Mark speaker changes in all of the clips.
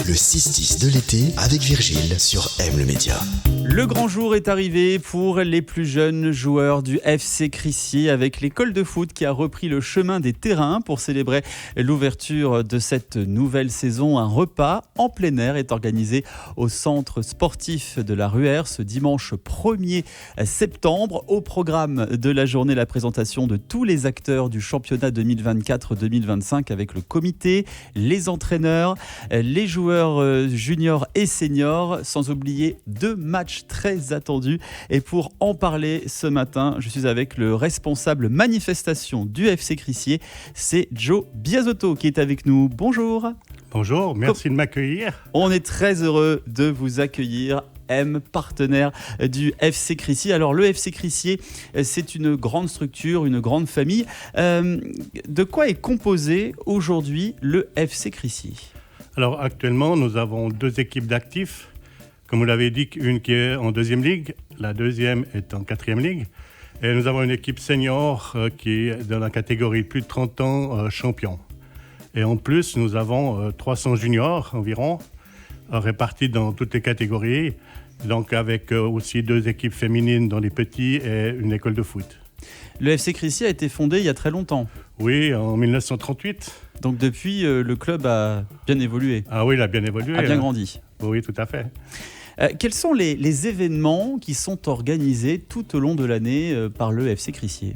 Speaker 1: Le 6-10 de l'été avec Virgile sur M le Média.
Speaker 2: Le grand jour est arrivé pour les plus jeunes joueurs du FC Crissier avec l'école de foot qui a repris le chemin des terrains pour célébrer l'ouverture de cette nouvelle saison. Un repas en plein air est organisé au centre sportif de la Ruère ce dimanche 1er septembre. Au programme de la journée, la présentation de tous les acteurs du championnat 2024-2025 avec le comité, les entraîneurs, les joueurs juniors et seniors, sans oublier 2 matchs très attendus. Et pour en parler ce matin, je suis avec le responsable manifestation du FC Crissier, c'est Joe Biasotto qui est avec nous. Bonjour.
Speaker 3: Bonjour, merci de m'accueillir.
Speaker 2: On est très heureux de vous accueillir. M, partenaire du FC Crissier. Alors le FC Crissier, c'est une grande structure, une grande famille. De quoi est composé aujourd'hui le FC Crissier ?
Speaker 3: Alors actuellement, nous avons 2 équipes d'actifs. Comme vous l'avez dit, une qui est en 2e ligue, la deuxième est en 4e ligue. Et nous avons une équipe senior qui est dans la catégorie plus de 30 ans champion. Et en plus, nous avons 300 juniors environ, répartis dans toutes les catégories. Donc avec aussi 2 équipes féminines dans les petits et une école de foot.
Speaker 2: Le FC Crissier a été fondé il y a très longtemps.
Speaker 3: Oui, en 1938.
Speaker 2: Donc depuis, le club a bien évolué.
Speaker 3: Ah oui, il a bien évolué.
Speaker 2: A bien grandi.
Speaker 3: Oui, tout à fait.
Speaker 2: Quels sont les événements qui sont organisés tout au long de l'année par le FC Crissier ?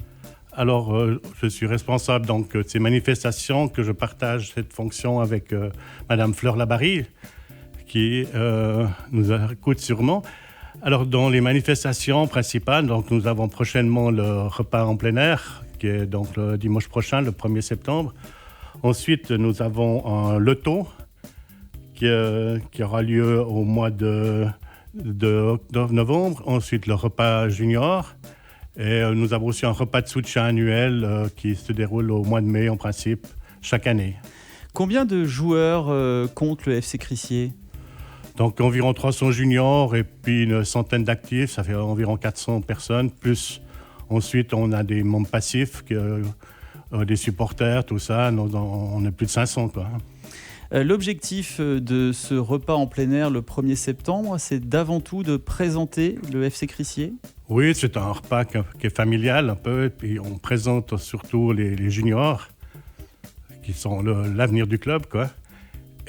Speaker 3: Alors, je suis responsable donc, de ces manifestations, que je partage cette fonction avec Madame Fleur Labarrie, qui nous écoute sûrement. Alors, dans les manifestations principales, donc, nous avons prochainement le repas en plein air, qui est donc le dimanche prochain, le 1er septembre. Ensuite, nous avons un loto qui aura lieu au mois de novembre. Ensuite, le repas junior. Et nous avons aussi un repas de soutien annuel qui se déroule au mois de mai, en principe, chaque année.
Speaker 2: Combien de joueurs compte le FC Crissier ?
Speaker 3: Donc environ 300 juniors et puis une centaine d'actifs, ça fait environ 400 personnes. Plus ensuite, on a des membres passifs, des supporters, tout ça. On est plus de 500, quoi.
Speaker 2: L'objectif de ce repas en plein air le 1er septembre, c'est d'avant tout de présenter le FC Crissier ?
Speaker 3: Oui, c'est un repas qui est familial un peu, et puis on présente surtout les juniors, qui sont l'avenir du club, quoi.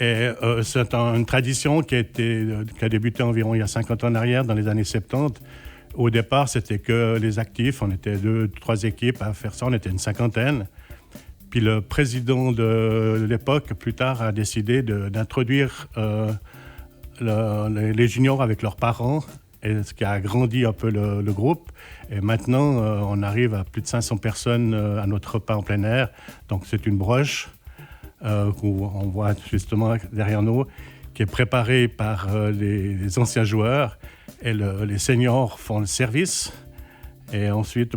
Speaker 3: Et c'est une tradition qui a débuté environ il y a 50 ans en arrière, dans les années 70. Au départ, c'était que les actifs, on était 2-3 équipes à faire ça, on était une 50aine. Puis le président de l'époque, plus tard, a décidé d'introduire les juniors avec leurs parents, et ce qui a agrandi un peu le groupe. Et maintenant, on arrive à plus de 500 personnes à notre repas en plein air. Donc c'est une broche où on voit justement derrière nous, qui est préparée par les anciens joueurs. Et les seniors font le service. Et ensuite,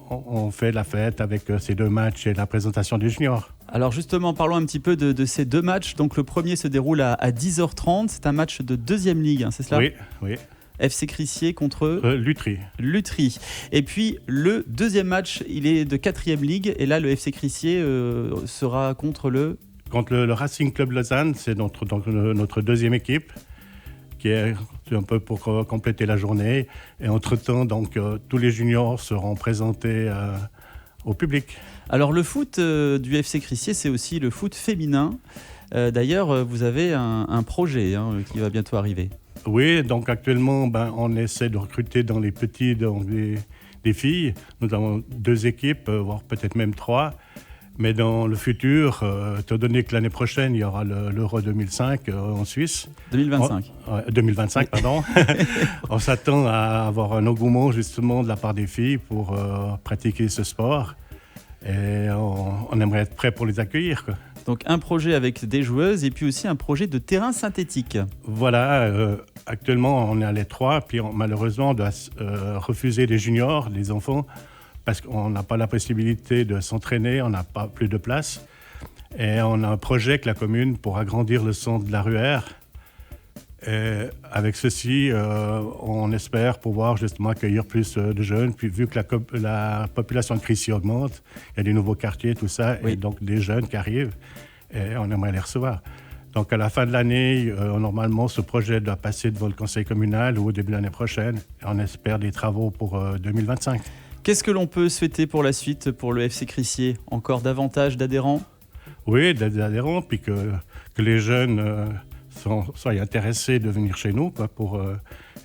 Speaker 3: on fait la fête avec ces 2 matchs et la présentation des juniors.
Speaker 2: Alors justement, parlons un petit peu de ces 2 matchs. Donc le premier se déroule à 10h30. C'est un match de 2e ligue, hein, c'est cela ?
Speaker 3: Oui.
Speaker 2: FC Crissier contre
Speaker 3: Lutry.
Speaker 2: Et puis le 2e match, il est de 4e ligue. Et là, le FC Crissier sera contre le
Speaker 3: Racing Club Lausanne. C'est notre 2e équipe, qui est un peu pour compléter la journée. Et entre-temps, donc, tous les juniors seront présentés au public.
Speaker 2: Alors le foot du FC Crissier, c'est aussi le foot féminin. D'ailleurs, vous avez un projet qui va bientôt arriver.
Speaker 3: Oui, donc actuellement, on essaie de recruter dans les petits, des filles. Nous avons 2 équipes, voire peut-être même 3. Mais dans le futur, étant donné que l'année prochaine, il y aura l'Euro 2005 en Suisse.
Speaker 2: 2025.
Speaker 3: 2025, pardon. On s'attend à avoir un engouement justement de la part des filles pour pratiquer ce sport. Et on aimerait être prêt pour les accueillir, quoi.
Speaker 2: Donc un projet avec des joueuses et puis aussi un projet de terrain synthétique.
Speaker 3: Voilà, actuellement on est à l'étroit, puis malheureusement on doit refuser les juniors, les enfants, parce qu'on n'a pas la possibilité de s'entraîner, on n'a pas plus de place. Et on a un projet avec la commune pour agrandir le centre de la Ruère. Et avec ceci, on espère pouvoir justement accueillir plus de jeunes. Puis vu que la population de Crissier augmente, il y a des nouveaux quartiers, tout ça, oui. Et donc des jeunes qui arrivent, et on aimerait les recevoir. Donc à la fin de l'année, normalement, ce projet doit passer devant le conseil communal ou au début de l'année prochaine. Et on espère des travaux pour 2025.
Speaker 2: Qu'est-ce que l'on peut souhaiter pour la suite pour le FC Crissier? Encore davantage d'adhérents?
Speaker 3: Oui, des adhérents, puis que les jeunes soient intéressés de venir chez nous, quoi,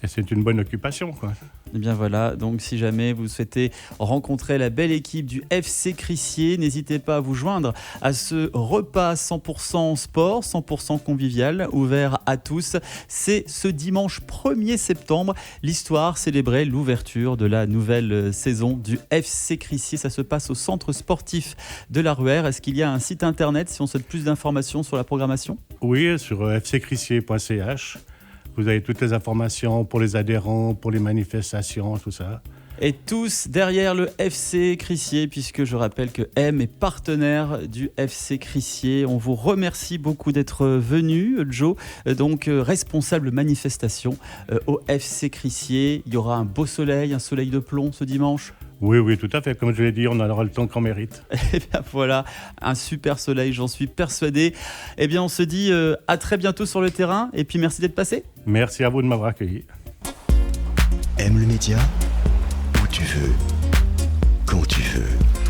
Speaker 3: et c'est une bonne occupation, quoi.
Speaker 2: Et bien voilà, donc si jamais vous souhaitez rencontrer la belle équipe du FC Crissier, n'hésitez pas à vous joindre à ce repas 100% sport, 100% convivial, ouvert à tous. C'est ce dimanche 1er septembre. L'histoire célébrait l'ouverture de la nouvelle saison du FC Crissier. Ça se passe au centre sportif de la Ruère. Est-ce qu'il y a un site internet si on souhaite plus d'informations sur la programmation?
Speaker 3: Oui, sur fccrissier.ch. Vous avez toutes les informations pour les adhérents, pour les manifestations, tout ça.
Speaker 2: Et tous derrière le FC Crissier, puisque je rappelle que M est partenaire du FC Crissier. On vous remercie beaucoup d'être venu, Joe, donc responsable manifestation au FC Crissier. Il y aura un beau soleil, un soleil de plomb ce dimanche.
Speaker 3: Oui, tout à fait. Comme je l'ai dit, on aura le temps qu'on mérite.
Speaker 2: Et bien voilà, un super soleil, j'en suis persuadé. Eh bien, on se dit à très bientôt sur le terrain. Et puis, merci d'être passé.
Speaker 3: Merci à vous de m'avoir accueilli.
Speaker 1: Aime le média où tu veux, quand tu veux.